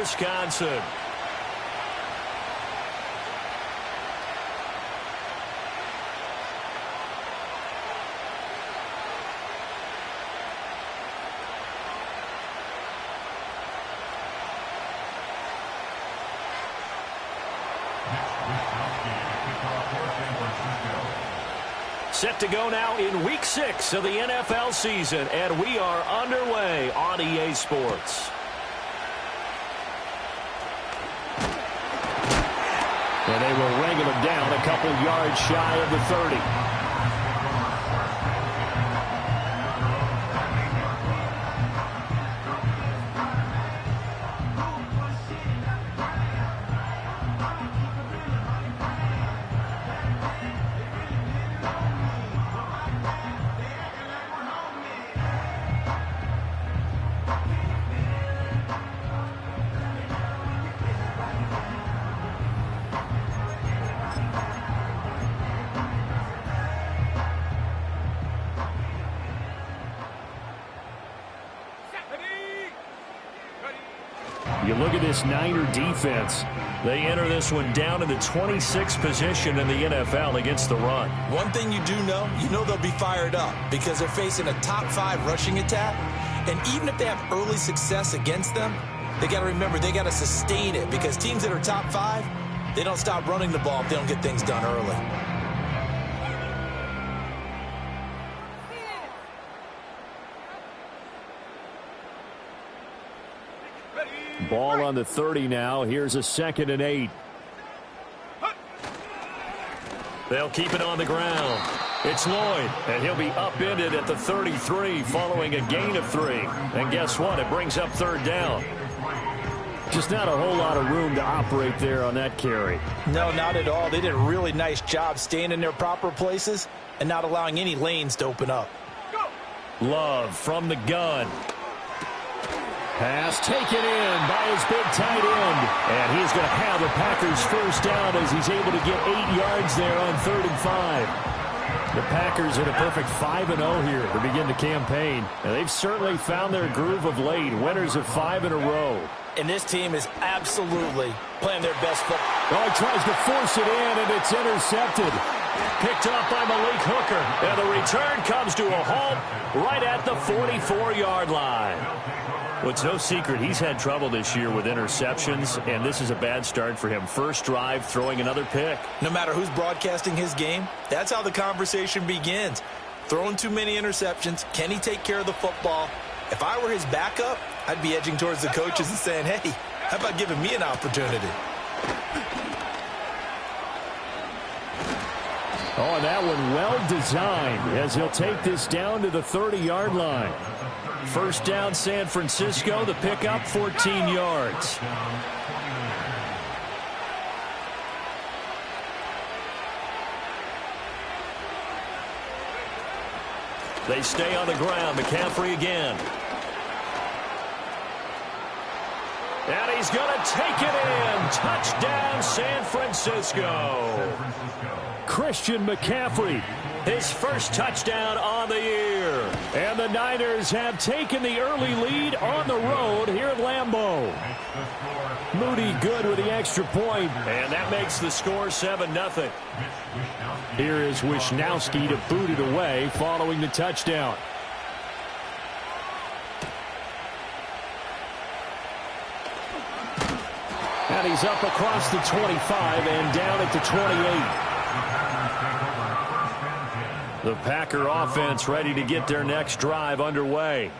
Wisconsin. Set to go now in Week 6 of the NFL season, and we are underway on EA Sports. And they will wrangle him down a couple yards shy of the 30. You look at this Niner defense. They enter this one down in the 26th position in the NFL against the run. One thing you do know, they'll be fired up because they're facing a top 5 rushing attack. And even if they have early success against them, they got to remember they got to sustain it because teams that are top 5, they don't stop running the ball if they don't get things done early. Ball on the 30 now. Here's a 2nd and 8. They'll keep it on the ground. It's Lloyd, and he'll be upended at the 33 following a gain of 3. And guess what? It brings up 3rd down. Just not a whole lot of room to operate there on that carry. No, not at all. They did a really nice job staying in their proper places and not allowing any lanes to open up. Love from the gun. Pass taken in by his big tight end. And he's going to have the Packers first down as he's able to get 8 yards there on 3rd and 5. The Packers at a perfect 5-0 here to begin the campaign. And they've certainly found their groove of late. Winners of 5 in a row. And this team is absolutely playing their best football. Oh, he tries to force it in, and it's intercepted. Picked up by Malik Hooker. And the return comes to a halt right at the 44-yard line. Well, it's no secret he's had trouble this year with interceptions, and this is a bad start for him. First drive, throwing another pick. No matter who's broadcasting his game, that's how the conversation begins. Throwing too many interceptions. Can he take care of the football? If I were his backup, I'd be edging towards the coaches and saying, hey, how about giving me an opportunity? Oh, and that one well designed as he'll take this down to the 30-yard line. First down, San Francisco. The pickup, 14 yards. They stay on the ground. McCaffrey again. And he's going to take it in. Touchdown, San Francisco. Christian McCaffrey, his first touchdown on the year. And the Niners have taken the early lead on the road here at Lambeau. Moody good with the extra point. And that makes the score 7-0. Here is Wisnowski to boot it away following the touchdown. And he's up across the 25 and down at the 28. The Packer offense ready to get their next drive underway.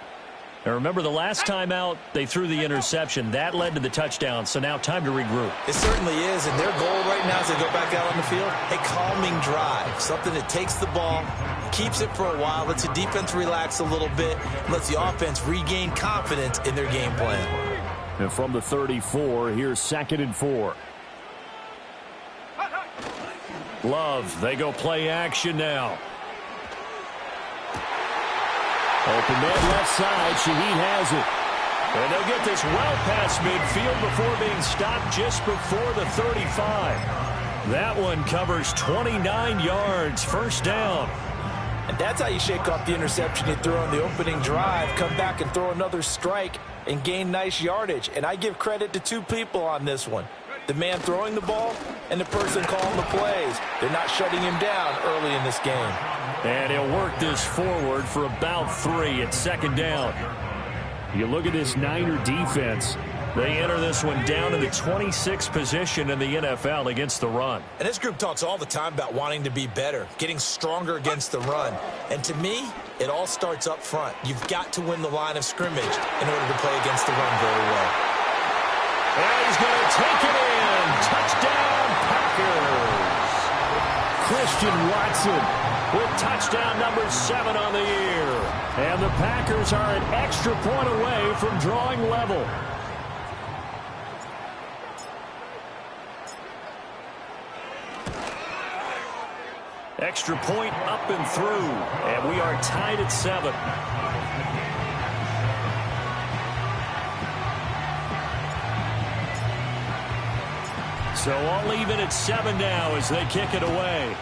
Now remember, the last time out, they threw the interception. That led to the touchdown, so now time to regroup. It certainly is, and their goal right now as they go back out on the field, a calming drive, something that takes the ball, keeps it for a while, lets the defense relax a little bit, and lets the offense regain confidence in their game plan. And from the 34, here's 2nd and 4. Love, they go play action now. Open man left side. Shaheed has it. And they'll get this well past midfield before being stopped just before the 35. That one covers 29 yards. First down. And that's how you shake off the interception you threw on the opening drive. Come back and throw another strike and gain nice yardage. And I give credit to two people on this one. The man throwing the ball and the person calling the plays. They're not shutting him down early in this game. And he'll work this forward for about 3 at second down. You look at this Niner defense. They enter this one down in the 26th position in the NFL against the run. And this group talks all the time about wanting to be better, getting stronger against the run. And to me, it all starts up front. You've got to win the line of scrimmage in order to play against the run very well. And he's going to take it in. Touchdown, Packers. Christian Watson with touchdown number 7 on the year. And the Packers are an extra point away from drawing level. Extra point up and through, and we are tied at 7. So all even at 7 now as they kick it away.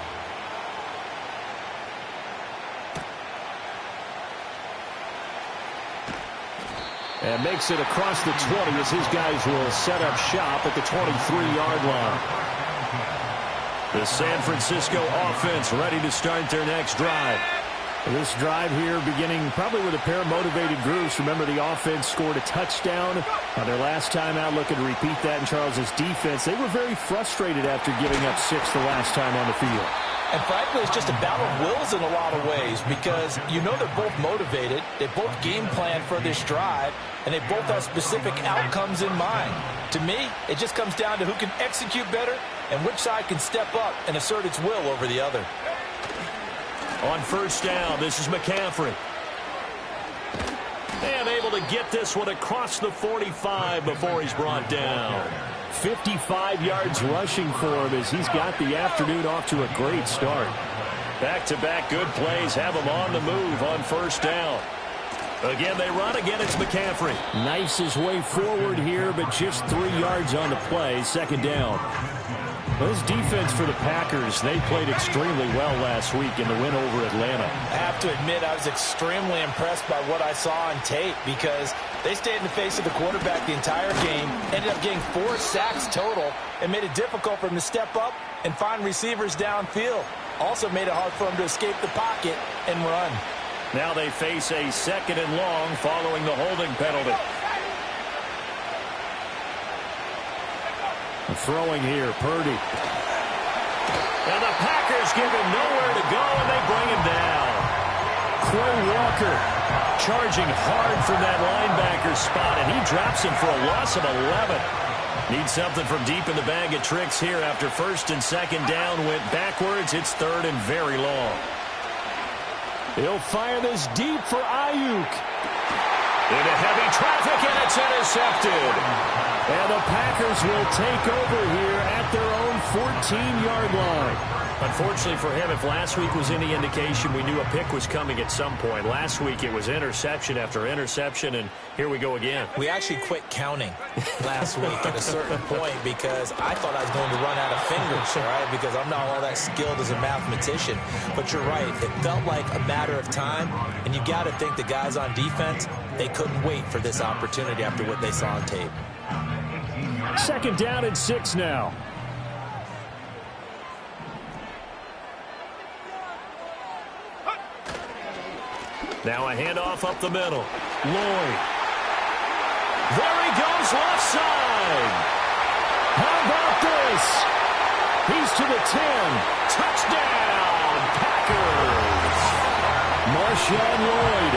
And makes it across the 20 as his guys will set up shop at the 23-yard line. The San Francisco offense ready to start their next drive. This drive here beginning probably with a pair of motivated groups. Remember, the offense scored a touchdown on their last time out. Looking to repeat that in Charles's defense. They were very frustrated after giving up 6 the last time on the field. And frankly, it's just a battle of wills in a lot of ways because you know they're both motivated. They both game plan for this drive, and they both have specific outcomes in mind. To me, it just comes down to who can execute better and which side can step up and assert its will over the other. On first down, this is McCaffrey. And able to get this one across the 45 before he's brought down. 55 yards rushing for him as he's got the afternoon off to a great start. Back-to-back good plays have him on the move on first down. Again, they run. Again, it's McCaffrey. Nice his way forward here, but just 3 yards on the play. Second down. Well, this defense for the Packers, they played extremely well last week in the win over Atlanta. I have to admit, I was extremely impressed by what I saw on tape because they stayed in the face of the quarterback the entire game, ended up getting 4 sacks total, and made it difficult for him to step up and find receivers downfield. Also made it hard for him to escape the pocket and run. Now they face a 2nd and long following the holding penalty. Throwing here, Purdy. And the Packers give him nowhere to go, and they bring him down. Quay Walker charging hard from that linebacker spot, and he drops him for a loss of 11. Needs something from deep in the bag of tricks here after first and second down went backwards. It's 3rd and very long. He'll fire this deep for Ayuk. Into heavy traffic, and it's intercepted. And the Packers will take over here at their own 14-yard line. Unfortunately for him, if last week was any indication, we knew a pick was coming at some point. Last week it was interception after interception, and here we go again. We actually quit counting last week at a certain point because I thought I was going to run out of fingers, right? Because I'm not all that skilled as a mathematician. But you're right. It felt like a matter of time, and you got to think the guys on defense, they couldn't wait for this opportunity after what they saw on tape. 2nd down and 6 now. Now a handoff up the middle. Lloyd. There he goes left side. How about this? He's to the 10. Touchdown, Packers. Marshawn Lloyd,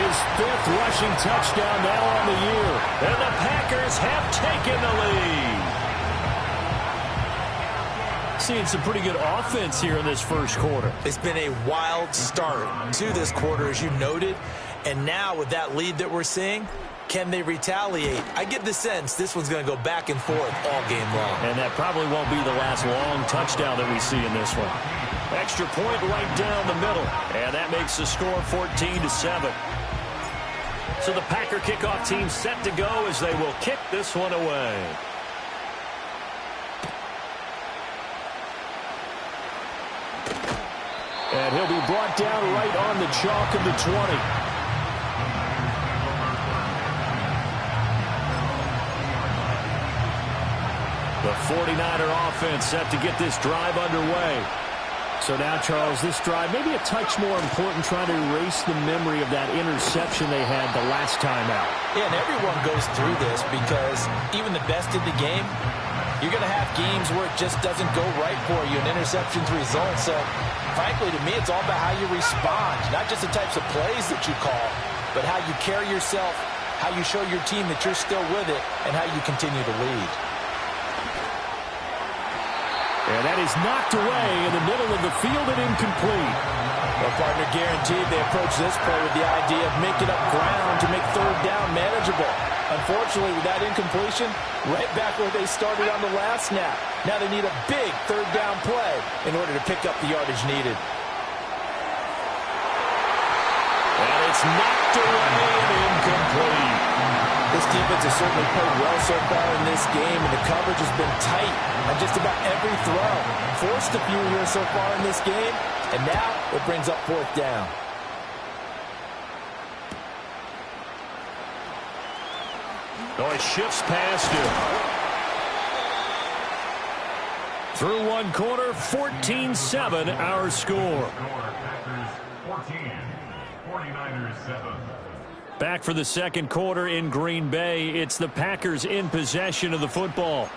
his 5th rushing touchdown now on the year. And the Packers have taken the lead. Seeing some pretty good offense here in this first quarter. It's been a wild start to this quarter, as you noted. And now with that lead that we're seeing, can they retaliate? I get the sense this one's going to go back and forth all game long. And that probably won't be the last long touchdown that we see in this one. Extra point right down the middle. And that makes the score 14-7. So the Packer kickoff team set to go as they will kick this one away. And he'll be brought down right on the chalk of the 20. The 49er offense set to get this drive underway. So now, Charles, this drive maybe a touch more important, trying to erase the memory of that interception they had the last time out. Yeah, and everyone goes through this because even the best in the game, you're going to have games where it just doesn't go right for you, and interceptions result. So, frankly, to me, it's all about how you respond, not just the types of plays that you call, but how you carry yourself, how you show your team that you're still with it, and how you continue to lead. And that is knocked away in the middle of the field and incomplete. Well, partner, guaranteed they approach this play with the idea of making up ground to make third down manageable. Unfortunately, with that incompletion, right back where they started on the last snap. Now they need a big third down play in order to pick up the yardage needed. And it's knocked away and incomplete. This defense has certainly played well so far in this game, and the coverage has been tight on just about every throw. Forced a few here so far in this game, and now it brings up fourth down. Oh, it shifts past him. Through one quarter, 14-7 our score. 14, 49ers 7. Back for the second quarter in Green Bay. It's the Packers in possession of the football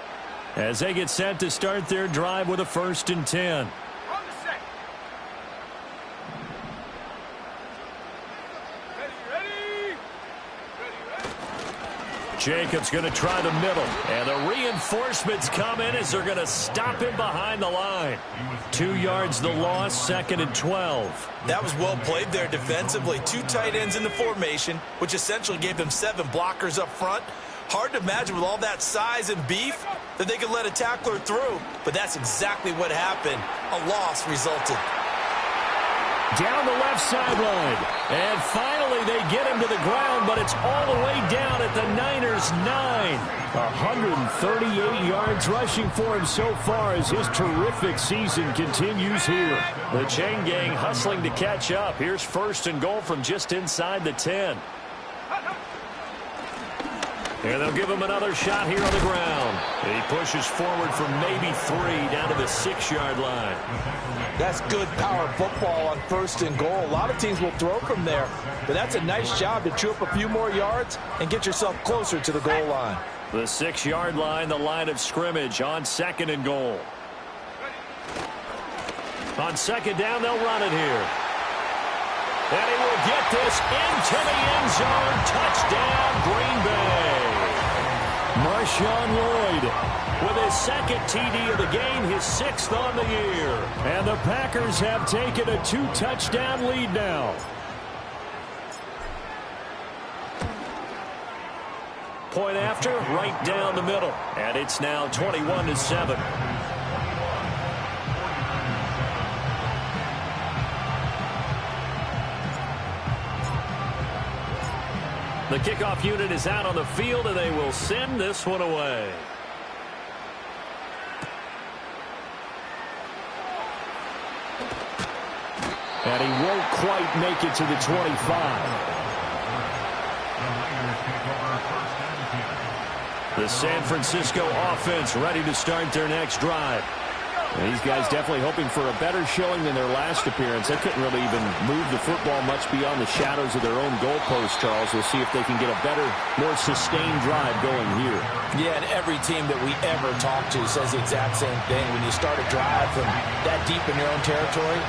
as they get set to start their drive with a 1st and 10. Jacobs going to try the middle, and the reinforcements come in as they're going to stop him behind the line. 2 yards the loss, 2nd and 12. That was well played there defensively. 2 tight ends in the formation, which essentially gave them 7 blockers up front. Hard to imagine with all that size and beef that they could let a tackler through, but that's exactly what happened. A loss resulted. Down the left sideline. And finally they get him to the ground, but it's all the way down at the Niners' 9. 138 yards rushing for him so far as his terrific season continues here. The chain gang hustling to catch up. Here's 1st and goal from just inside the 10. And they'll give him another shot here on the ground. He pushes forward for maybe 3 down to the 6-yard line. That's good power football on 1st and goal. A lot of teams will throw from there, but that's a nice job to chew up a few more yards and get yourself closer to the goal line. The 6-yard line, the line of scrimmage on 2nd and goal. On 2nd down, they'll run it here. And he will get this into the end zone. Touchdown, Green Bay. Marshawn Lloyd with his 2nd TD of the game, his 6th on the year. And the Packers have taken a 2-touchdown lead now. Point after, right down the middle. And it's now 21-7. The kickoff unit is out on the field, and they will send this one away. And he won't quite make it to the 25. The San Francisco offense ready to start their next drive. And these guys definitely hoping for a better showing than their last appearance. They couldn't really even move the football much beyond the shadows of their own goalpost, Charles. We'll see if they can get a better, more sustained drive going here. Yeah, and every team that we ever talk to says the exact same thing. When you start a drive from that deep in your own territory,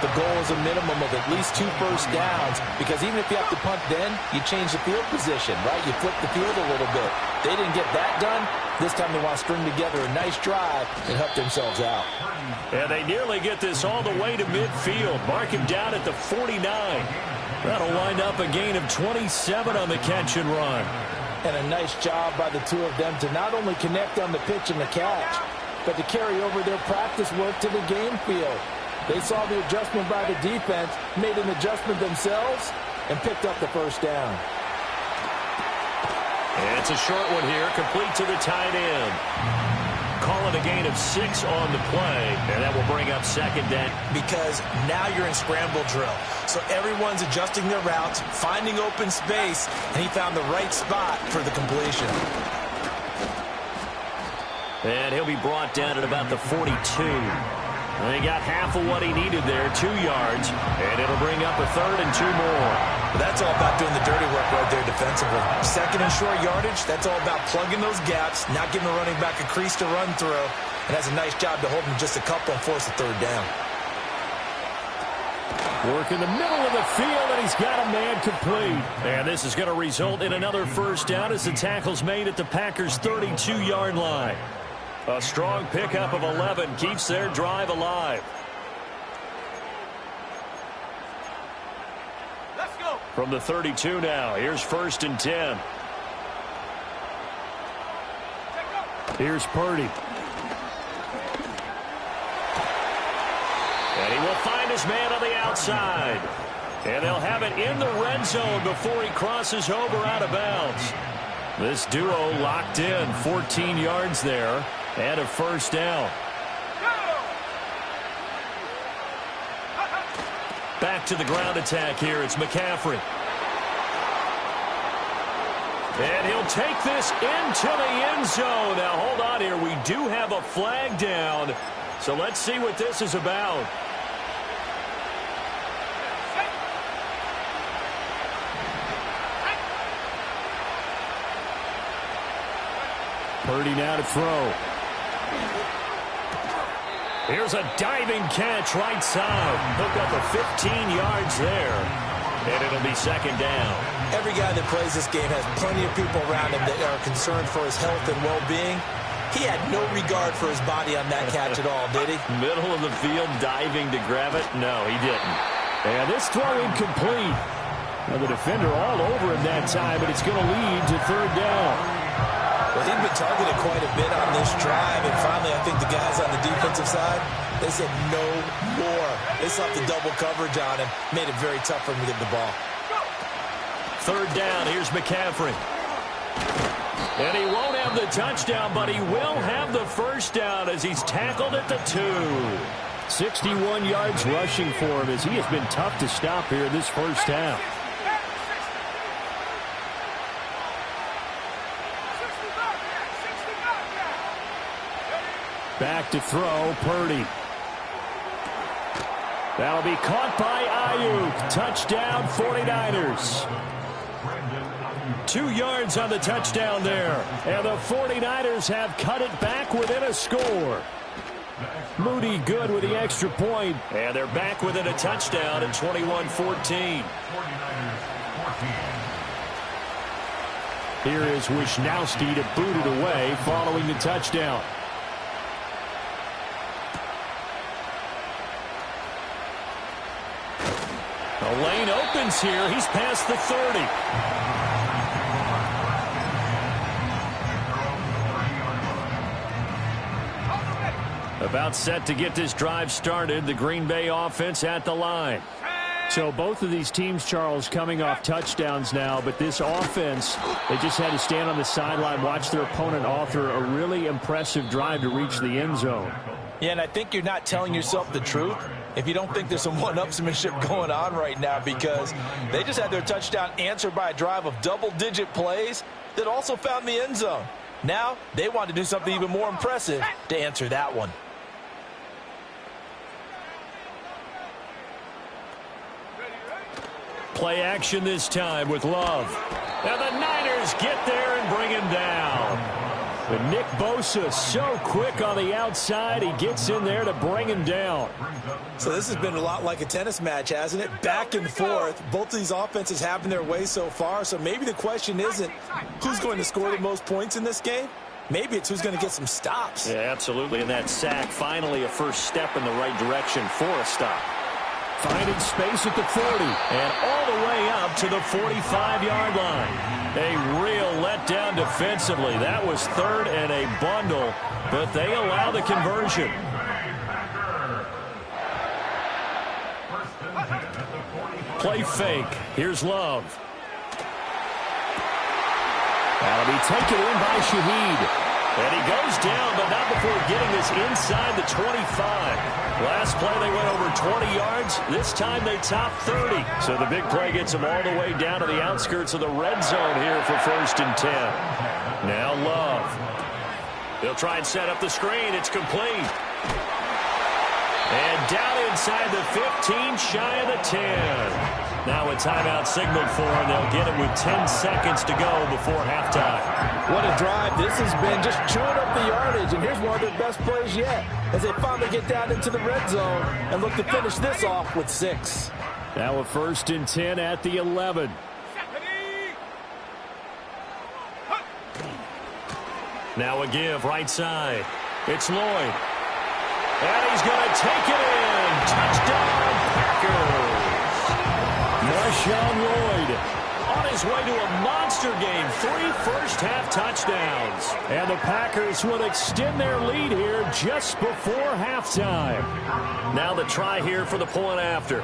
the goal is a minimum of at least 2 first downs, because even if you have to punt then, you change the field position, right? You flip the field a little bit. They didn't get that done. This time they want to string together a nice drive and help themselves out. And they nearly get this all the way to midfield. Mark him down at the 49. That'll wind up a gain of 27 on the catch and run. And a nice job by the 2 of them to not only connect on the pitch and the catch, but to carry over their practice work to the game field. They saw the adjustment by the defense, made an adjustment themselves, and picked up the first down. And it's a short one here, complete to the tight end. Call it a gain of 6 on the play, and that will bring up 2nd down. Because now you're in scramble drill. So everyone's adjusting their routes, finding open space, and he found the right spot for the completion. And he'll be brought down at about the 42. And he got half of what he needed there, 2 yards. And it'll bring up a 3rd and 2 more. Well, that's all about doing the dirty work right there defensively. 2nd and short yardage, that's all about plugging those gaps, not giving the running back a crease to run through. And that's a nice job to hold him just a couple and force a 3rd down. Work in the middle of the field, and he's got a man complete. And this is going to result in another 1st down as the tackle's made at the Packers' 32-yard line. A strong pickup of 11 keeps their drive alive. Let's go. From the 32 now, here's 1st and 10. Here's Purdy. And he will find his man on the outside. And they'll have it in the red zone before he crosses over out of bounds. This duo locked in, 14 yards there, and a 1st down. Back to the ground attack here. It's McCaffrey. And he'll take this into the end zone. Now, hold on here. We do have a flag down. So let's see what this is about. Purdy now to throw. Here's a diving catch right side. Hook up a 15 yards there. And it'll be 2nd down. Every guy that plays this game has plenty of people around him that are concerned for his health and well-being. He had no regard for his body on that catch at all, did he? Middle of the field, diving to grab it. No, he didn't. And this throw incomplete. Now the defender all over him that time, but it's going to lead to 3rd down. Well, he'd been targeted quite a bit on this drive, and finally I think the guys on the defensive side, they said no more. They slapped the double coverage on him, made it very tough for him to get the ball. 3rd down, here's McCaffrey. And he won't have the touchdown, but he will have the 1st down as he's tackled at the 2. 61 yards rushing for him as he has been tough to stop here in this 1st half. Back to throw, Purdy. That'll be caught by Ayuk. Touchdown, 49ers. 2 yards on the touchdown there. And the 49ers have cut it back within a score. Moody good with the extra point. And they're back within a touchdown at 21-14. Here is Wisnowski to boot it away following the touchdown. The lane opens here. He's past the 30. About set to get this drive started. The Green Bay offense at the line. So both of these teams, Charles, coming off touchdowns now, but this offense, they just had to stand on the sideline, watch their opponent author a really impressive drive to reach the end zone. Yeah, and I think you're not telling yourself the truth if you don't think there's some one-upsmanship going on right now, because they just had their touchdown answered by a drive of double-digit plays that also found the end zone. Now they want to do something even more impressive to answer that one. Play action this time with Love. And the Niners get there and bring him down. But Nick Bosa so quick on the outside. He gets in there to bring him down. So this has been a lot like a tennis match, hasn't it? Back and forth. Both of these offenses having their way so far. So maybe the question isn't who's going to score the most points in this game. Maybe it's who's going to get some stops. Yeah, absolutely. And that sack, finally a first step in the right direction for a stop. Finding space at the 40 and all the way up to the 45-yard line. A real letdown defensively. That was 3rd and a bundle, but they allow the conversion. Play fake. Here's Love. That'll be taken in by Shaheed. And he goes down, but not before getting this inside the 25. Last play, they went over 20 yards. This time, they topped 30. So the big play gets them all the way down to the outskirts of the red zone here for 1st and 10. Now Love. They'll try and set up the screen. It's complete. And down inside the 15, shy of the 10. Now a timeout signaled for, and they'll get it with 10 seconds to go before halftime. What a drive this has been, just chewing up the yardage, and here's one of their best plays yet as they finally get down into the red zone and look to finish this off with 6. Now a 1st and 10 at the 11. Now a give right side. It's Lloyd. And he's going to take it in. Touchdown, Packers. Marshawn Lloyd on his way to a monster game. 3 first-half touchdowns. And the Packers will extend their lead here just before halftime. Now the try here for the point after.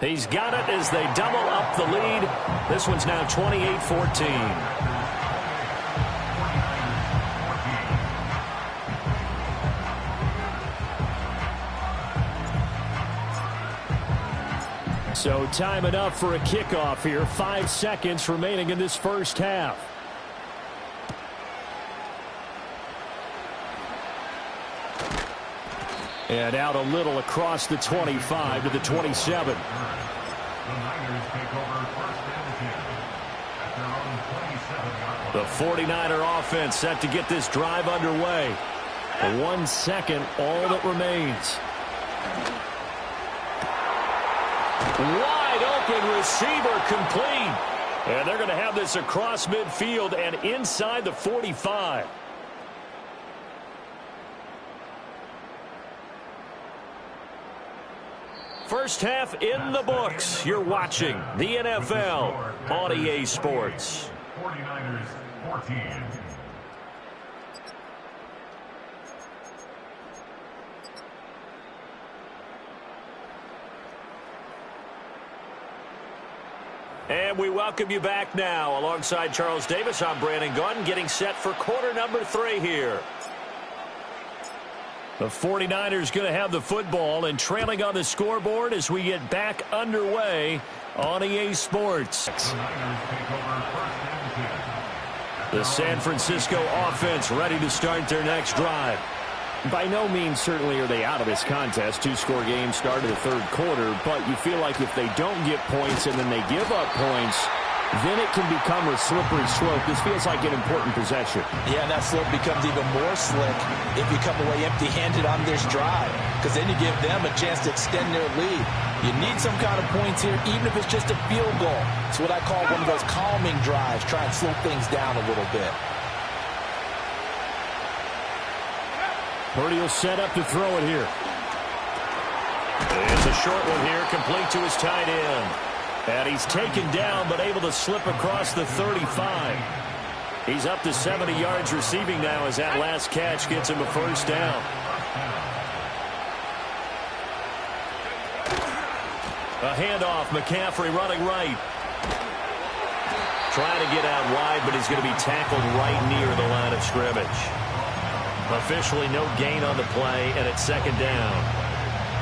He's got it as they double up the lead. This one's now 28-14. So time enough for a kickoff here. 5 seconds remaining in this first half. And out a little across the 25 to the 27. The Niners take over 1st and 10 at their own 27-yard line. The 49er offense set to get this drive underway. 1 second, all that remains. Wide open receiver complete. And they're going to have this across midfield and inside the 45. First half in the books. You're watching the NFL on EA Sports. 49ers 14. And we welcome you back now. Alongside Charles Davis, I'm Brandon Gaudin, getting set for quarter number 3 here. The 49ers going to have the football and trailing on the scoreboard as we get back underway on EA Sports. The San Francisco offense ready to start their next drive. By no means certainly are they out of this contest. 2-score game started the 3rd quarter, but you feel like if they don't get points and then they give up points, then it can become a slippery slope. This feels like an important possession. Yeah, and that slope becomes even more slick if you come away empty-handed on this drive, because then you give them a chance to extend their lead. You need some kind of points here, even if it's just a field goal. It's what I call one of those calming drives, try and slow things down a little bit. Purdy will set up to throw it here. It's a short one here, complete to his tight end. And he's taken down, but able to slip across the 35. He's up to 70 yards receiving now as that last catch gets him a first down. A handoff, McCaffrey running right. Trying to get out wide, but he's going to be tackled right near the line of scrimmage. Officially no gain on the play, and it's 2nd down.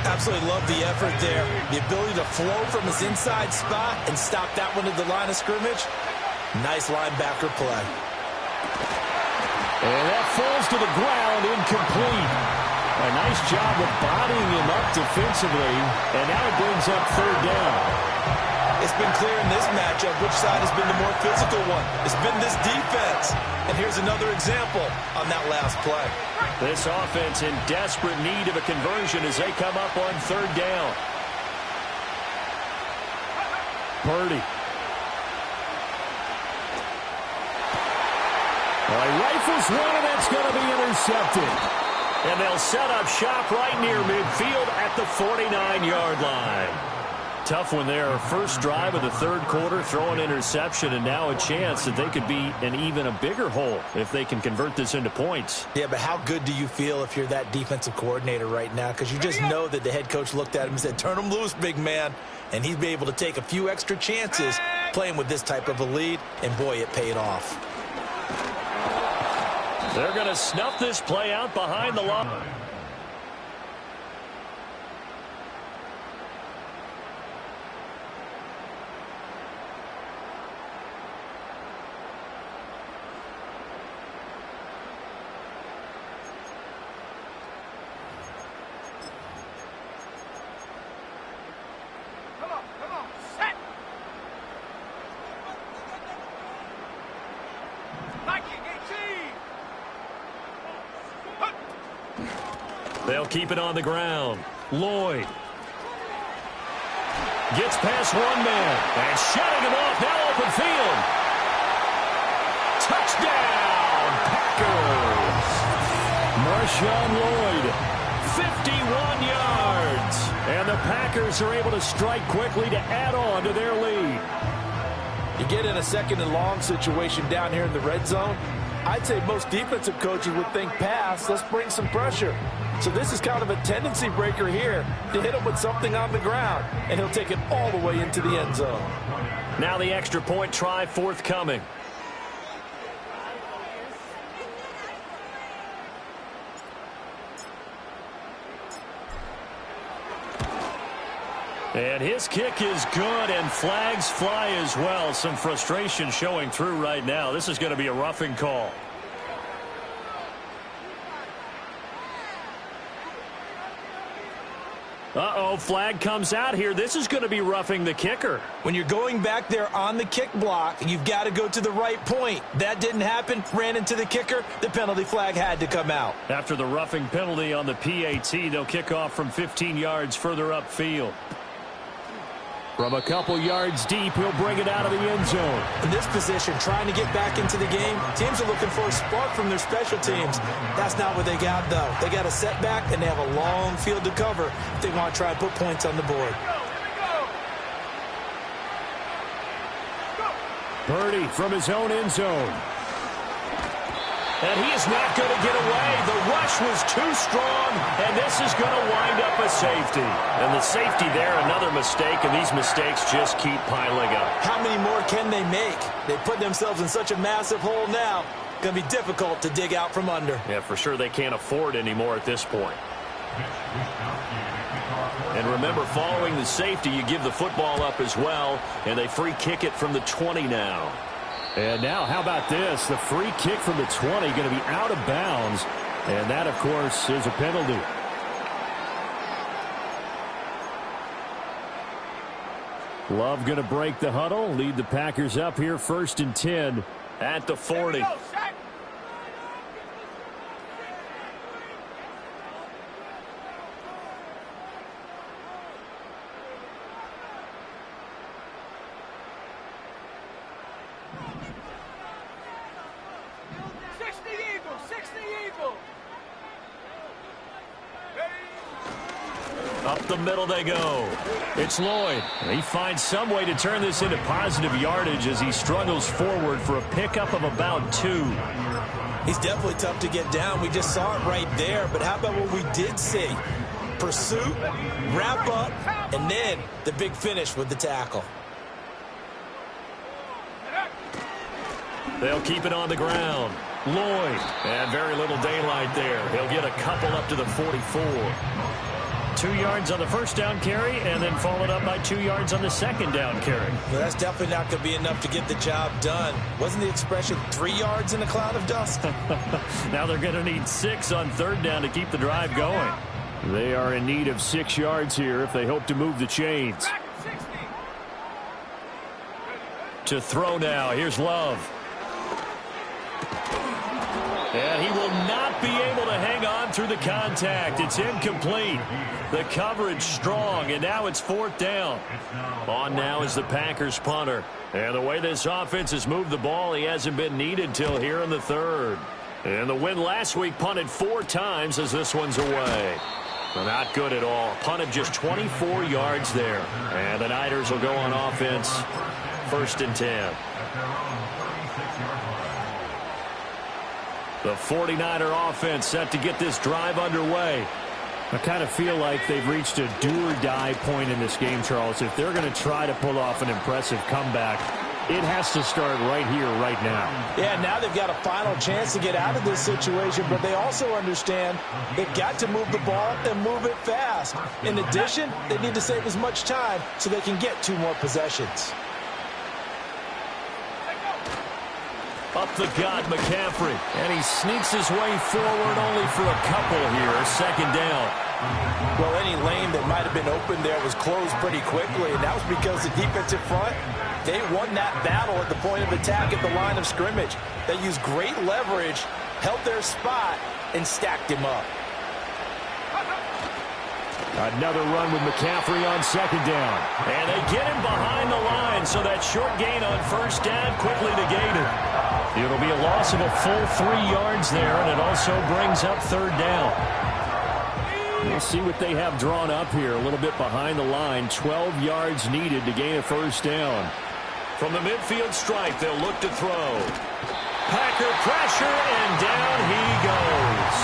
Absolutely love the effort there. The ability to flow from his inside spot and stop that one at the line of scrimmage. Nice linebacker play. And that falls to the ground, incomplete. A nice job of bodying him up defensively, and now it brings up 3rd down. It's been clear in this matchup which side has been the more physical one. It's been this defense. And here's another example on that last play. This offense in desperate need of a conversion as they come up on 3rd down. Purdy. Well, he rifles one, and that's going to be intercepted. And they'll set up shop right near midfield at the 49-yard line. Tough one there. First drive of the 3rd quarter, throw an interception, and now a chance that they could be in even a bigger hole if they can convert this into points. Yeah, but how good do you feel if you're that defensive coordinator right now? Because you just know that the head coach looked at him and said, turn him loose, big man. And he'd be able to take a few extra chances playing with this type of a lead, and boy, it paid off. They're going to snuff this play out behind the line. They'll keep it on the ground. Lloyd gets past one man and shutting him off. Now open field. Touchdown, Packers. Marshawn Lloyd, 51 yards. And the Packers are able to strike quickly to add on to their lead. You get in a second and long situation down here in the red zone. I'd say most defensive coaches would think pass, let's bring some pressure. So this is kind of a tendency breaker here to hit him with something on the ground, and he'll take it all the way into the end zone. Now the extra point try forthcoming. And his kick is good, and flags fly as well. Some frustration showing through right now. This is going to be a roughing call. Uh-oh, flag comes out here. This is going to be roughing the kicker. When you're going back there on the kick block, you've got to go to the right point. That didn't happen. Ran into the kicker. The penalty flag had to come out. After the roughing penalty on the PAT, they'll kick off from 15 yards further upfield. From a couple yards deep, he'll bring it out of the end zone. In this position, trying to get back into the game, teams are looking for a spark from their special teams. That's not what they got, though. They got a setback, and they have a long field to cover if they want to try and put points on the board. Purdy from his own end zone. And he is not going to get away. The rush was too strong, and this is going to wind up a safety. And the safety there, another mistake, and these mistakes just keep piling up. How many more can they make? They put themselves in such a massive hole now. Going to be difficult to dig out from under. Yeah, for sure they can't afford anymore at this point. And remember, following the safety, you give the football up as well, and they free kick it from the 20 now. And now, how about this? The free kick from the 20 going to be out of bounds. And that, of course, is a penalty. Love going to break the huddle. Lead the Packers up here 1st and 10 at the 40. Up the middle they go. It's Lloyd. He finds some way to turn this into positive yardage as he struggles forward for a pickup of about 2. He's definitely tough to get down. We just saw it right there. But how about what we did see? Pursuit, wrap up, and then the big finish with the tackle. They'll keep it on the ground. Lloyd. And very little daylight there. He'll get a couple up to the 44. 2 yards on the first down carry, and then followed up by 2 yards on the second down carry. Well, that's definitely not going to be enough to get the job done. Wasn't the expression 3 yards in a cloud of dust? Now they're going to need 6 on 3rd down to keep the drive going. They are in need of 6 yards here if they hope to move the chains. To throw now. Here's Love. And he will not be able to hang on through the contact. It's incomplete. The coverage strong, and now it's 4th down. On now is the Packers punter. And the way this offense has moved the ball, he hasn't been needed till here in the 3rd. And the win last week punted 4 times as this one's away. Not good at all. Punted just 24 yards there. And the Niners will go on offense. 1st and 10. The 49er offense set to get this drive underway. I kind of feel like they've reached a do-or-die point in this game, Charles. If they're going to try to pull off an impressive comeback, it has to start right here, right now. Yeah, now they've got a final chance to get out of this situation, but they also understand they've got to move the ball and move it fast. In addition, they need to save as much time so they can get 2 more possessions. Up the gut, McCaffrey. And he sneaks his way forward only for a couple here. 2nd down. Well, any lane that might have been open there was closed pretty quickly, and that was because the defensive front, they won that battle at the point of attack at the line of scrimmage. They used great leverage, held their spot, and stacked him up. Another run with McCaffrey on second down. And they get him behind the line, so that short gain on first down quickly negated. It'll be a loss of a full 3 yards there, and it also brings up third down. We'll see what they have drawn up here. A little bit behind the line. 12 yards needed to gain a first down. From the midfield stripe, they'll look to throw. Packer pressure, and down he goes.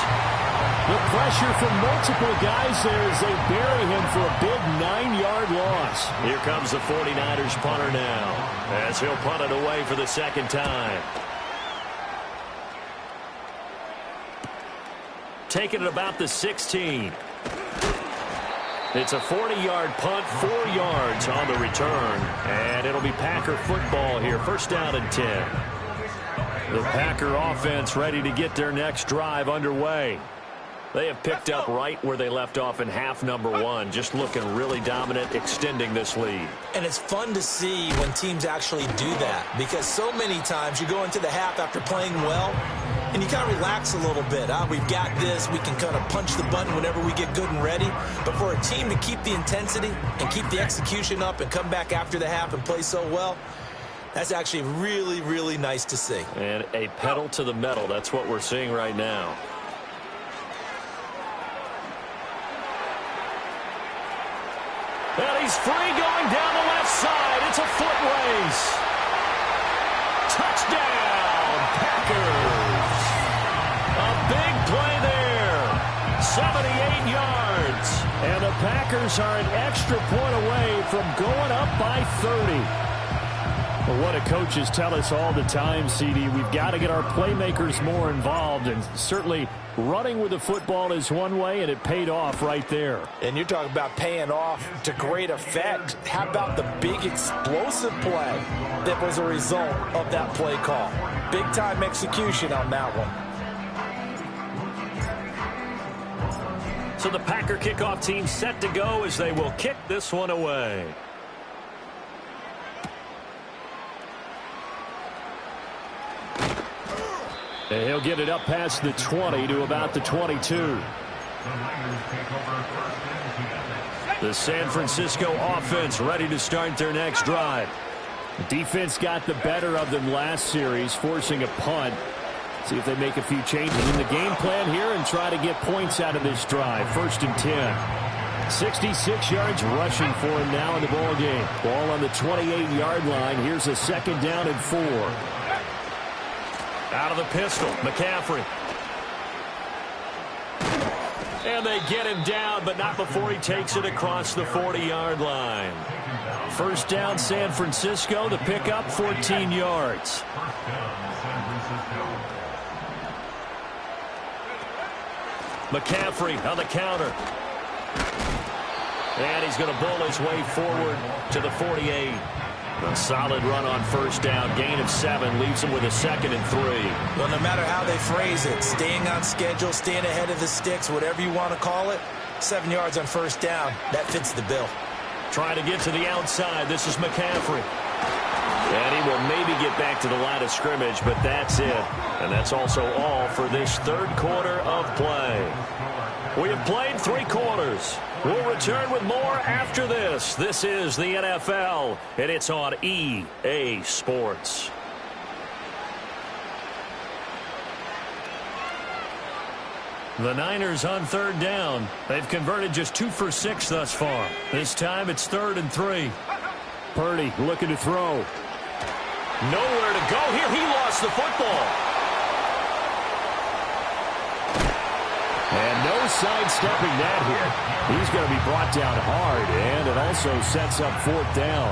The pressure from multiple guys there as they bury him for a big 9-yard loss. Here comes the 49ers punter now, as he'll punt it away for the second time. Taking it about the 16. It's a 40-yard punt, 4 yards on the return. And it'll be Packer football here, first down and 10. The Packer offense ready to get their next drive underway. They have picked up right where they left off in half number 1, just looking really dominant, extending this lead. And it's fun to see when teams actually do that, because so many times you go into the half after playing well, and you kind of relax a little bit. We've got this. We can kind of punch the button whenever we get good and ready. But for a team to keep the intensity and keep the execution up and come back after the half and play so well, that's actually really, really nice to see. And a pedal to the metal. That's what we're seeing right now. And he's free going down the left side. It's a foot race. Touchdown, Packers. A big play there. 78 yards. And the Packers are an extra point away from going up by 30. Well, what do coaches tell us all the time, CD? We've got to get our playmakers more involved, and certainly running with the football is one way, and it paid off right there. And you're talking about paying off to great effect. How about the big explosive play that was a result of that play call? Big-time execution on that one. So the Packer kickoff team set to go as they will kick this one away. And he'll get it up past the 20 to about the 22. The San Francisco offense ready to start their next drive. Defense got the better of them last series, forcing a punt. See if they make a few changes in the game plan here and try to get points out of this drive. First and 10. 66 yards rushing for him now in the ball game. Ball on the 28-yard line. Here's a second down and 4. Out of the pistol, McCaffrey. And they get him down, but not before he takes it across the 40-yard line. First down, San Francisco. The pickup, 14 yards. McCaffrey on the counter. And he's going to bull his way forward to the 48. A solid run on first down. Gain of 7 leaves him with a second and 3. Well, no matter how they phrase it, staying on schedule, staying ahead of the sticks, whatever you want to call it, 7 yards on first down, that fits the bill. Trying to get to the outside. This is McCaffrey. And he will maybe get back to the line of scrimmage, but that's it. And that's also all for this third quarter of play. We have played 3 quarters. We'll return with more after this. This is the NFL, and it's on EA Sports. The Niners on third down. They've converted just 2 for 6 thus far. This time it's 3rd and 3. Purdy looking to throw. Nowhere to go here. He lost the football. And no sidestepping that hit. He's going to be brought down hard, and it also sets up 4th down.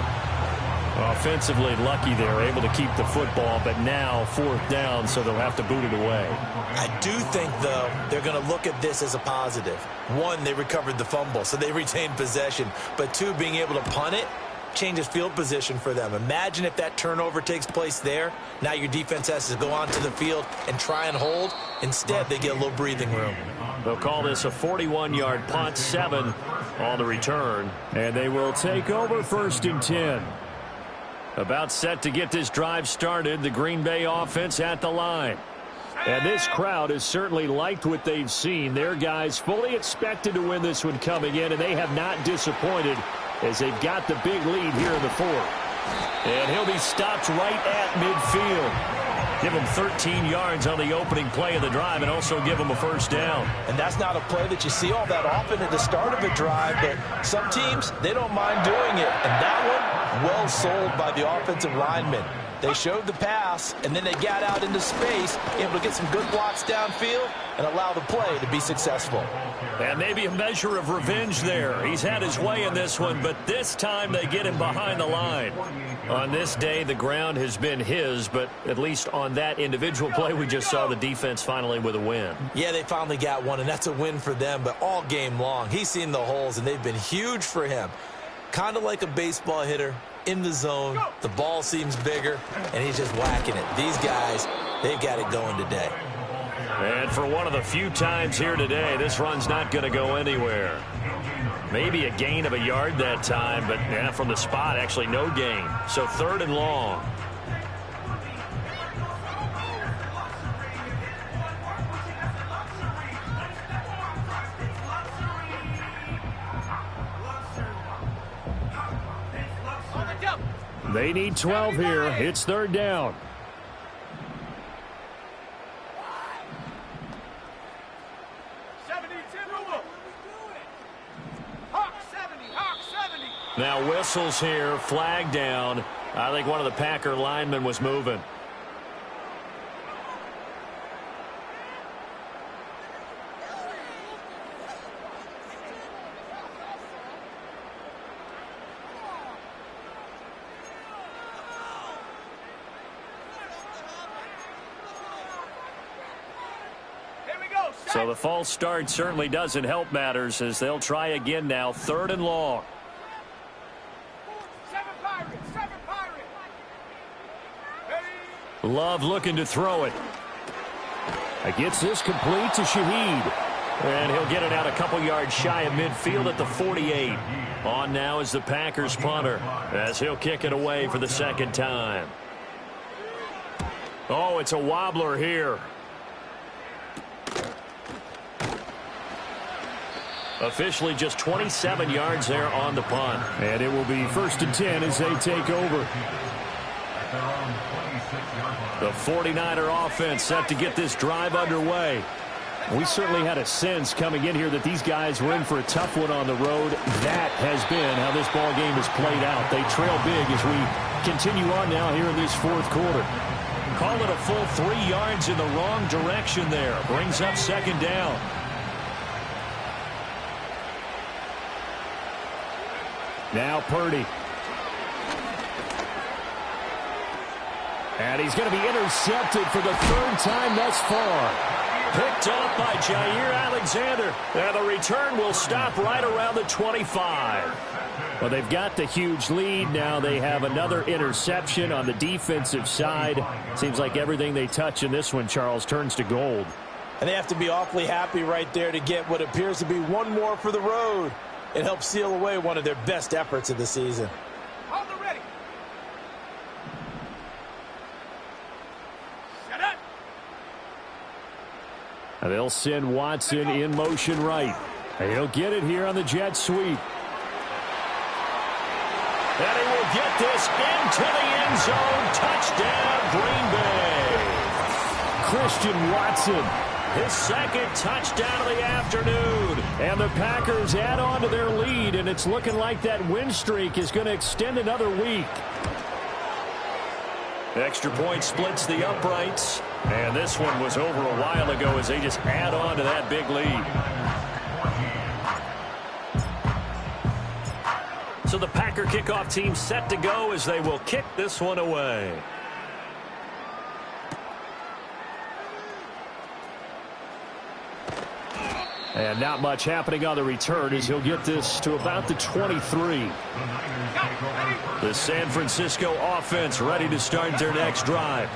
Offensively lucky they're able to keep the football, but now 4th down, so they'll have to boot it away. I do think, though, they're going to look at this as a positive. 1, they recovered the fumble, so they retained possession. But 2, being able to punt it changes field position for them. Imagine if that turnover takes place there. Now your defense has to go onto the field and try and hold. Instead, they get a little breathing room. They'll call this a 41-yard punt, 7 on the return. And they will take over 1st and 10. About set to get this drive started. The Green Bay offense at the line. And this crowd has certainly liked what they've seen. Their guys fully expected to win this one coming in, and they have not disappointed as they've got the big lead here in the fourth. And he'll be stopped right at midfield. Give him 13 yards on the opening play of the drive and also give him a first down. And that's not a play that you see all that often at the start of a drive, but some teams, they don't mind doing it. And that one, well sold by the offensive lineman. They showed the pass, and then they got out into space, able to get some good blocks downfield and allow the play to be successful. And maybe a measure of revenge there. He's had his way in this one, but this time they get him behind the line. On this day, the ground has been his, but at least on that individual play, we just saw the defense finally with a win. Yeah, they finally got one, and that's a win for them, but all game long, he's seen the holes, and they've been huge for him. Kind of like a baseball hitter. In the zone, the ball seems bigger, and he's just whacking it. These guys, they've got it going today. And for one of the few times here today, this run's not going to go anywhere. Maybe a gain of a yard that time, but yeah, from the spot, actually no gain. So 3rd and long. They need 12 here. It's 3rd down. Now whistles here, flag down. I think one of the Packer linemen was moving. So the false start certainly doesn't help matters as they'll try again now. 3rd and long. Love looking to throw it. Gets this complete to Shaheed. And he'll get it out a couple yards shy of midfield at the 48. On now is the Packers punter as he'll kick it away for the 2nd time. Oh, it's a wobbler here. Officially just 27 yards there on the punt. And it will be 1st and 10 as they take over. The 49er offense set to get this drive underway. We certainly had a sense coming in here that these guys were in for a tough one on the road. That has been how this ball game has played out. They trail big as we continue on now here in this 4th quarter. Call it a full 3 yards in the wrong direction there. Brings up 2nd down. Now Purdy. And he's going to be intercepted for the 3rd time thus far. Picked up by Jair Alexander. And the return will stop right around the 25. Well, they've got the huge lead. Now they have another interception on the defensive side. Seems like everything they touch in this one, Charles, turns to gold. And they have to be awfully happy right there to get what appears to be one more for the road. It helps seal away one of their best efforts of the season. Hold it ready. Set up. And they'll send Watson in motion right. And he'll get it here on the jet sweep. And he will get this into the end zone. Touchdown, Green Bay. Christian Watson. His 2nd touchdown of the afternoon. And the Packers add on to their lead, and it's looking like that win streak is going to extend another week. Extra point splits the uprights. And this one was over a while ago as they just add on to that big lead. So the Packer kickoff team set to go as they will kick this one away. And not much happening on the return as he'll get this to about the 23. The San Francisco offense ready to start their next drive.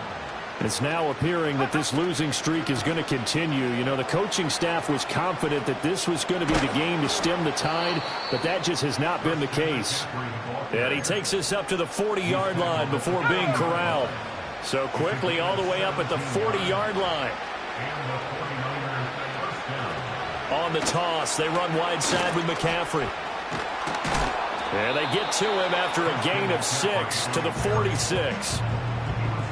It's now appearing that this losing streak is going to continue. You know, the coaching staff was confident that this was going to be the game to stem the tide, but that just has not been the case. And he takes this up to the 40-yard line before being corralled. So quickly all the way up at the 40-yard line. On the toss, they run wide side with McCaffrey. And they get to him after a gain of 6 to the 46.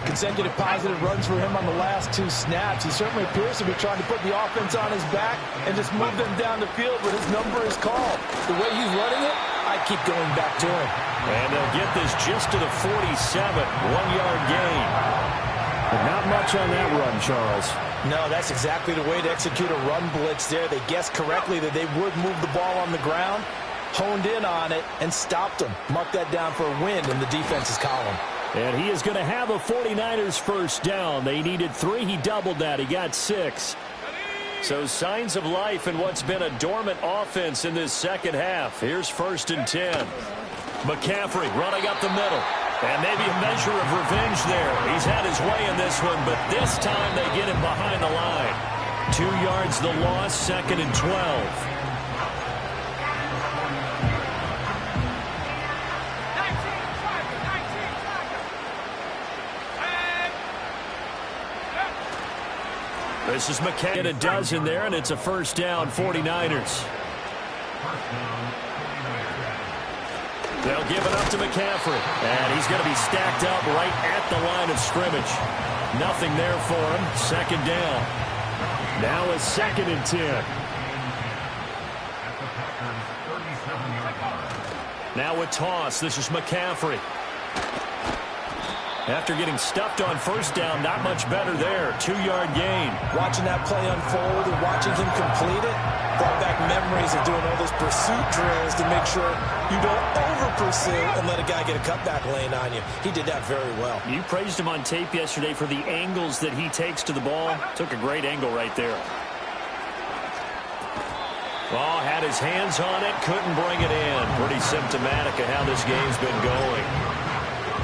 Consecutive positive runs for him on the last 2 snaps. He certainly appears to be trying to put the offense on his back and just move them down the field, but his number is called. The way he's running it, I keep going back to him. And they'll get this just to the 47, 1-yard gain. But not much on that run, Charles. No, that's exactly the way to execute a run blitz there. They guessed correctly that they would move the ball on the ground, honed in on it, and stopped them. Mark that down for a win in the defense's column. And he is going to have a 49ers first down. They needed 3. He doubled that. He got 6. So signs of life in what's been a dormant offense in this second half. Here's 1st and 10. McCaffrey running up the middle. And maybe a measure of revenge there. He's had his way in this one, but this time they get him behind the line. 2 yards the loss, 2nd and 12. This is McCaffrey. Get a dozen there, and it's a first down, 49ers. They'll give it up to McCaffrey. And he's going to be stacked up right at the line of scrimmage. Nothing there for him. 2nd down. Now a 2nd and 10. Now a toss. This is McCaffrey. After getting stuffed on first down, not much better there. 2-yard gain. Watching that play unfold and watching him complete it brought back memories of doing all those pursuit drills to make sure you don't over-pursue and let a guy get a cutback lane on you. He did that very well. You praised him on tape yesterday for the angles that he takes to the ball. Took a great angle right there. Oh, had his hands on it, couldn't bring it in. Pretty symptomatic of how this game's been going.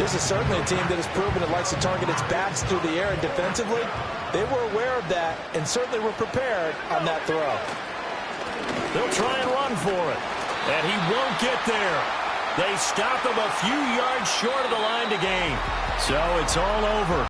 This is certainly a team that has proven it likes to target its backs through the air, and defensively, they were aware of that and certainly were prepared on that throw. They'll try and run for it, and he won't get there. They stop him a few yards short of the line to gain. So it's all over.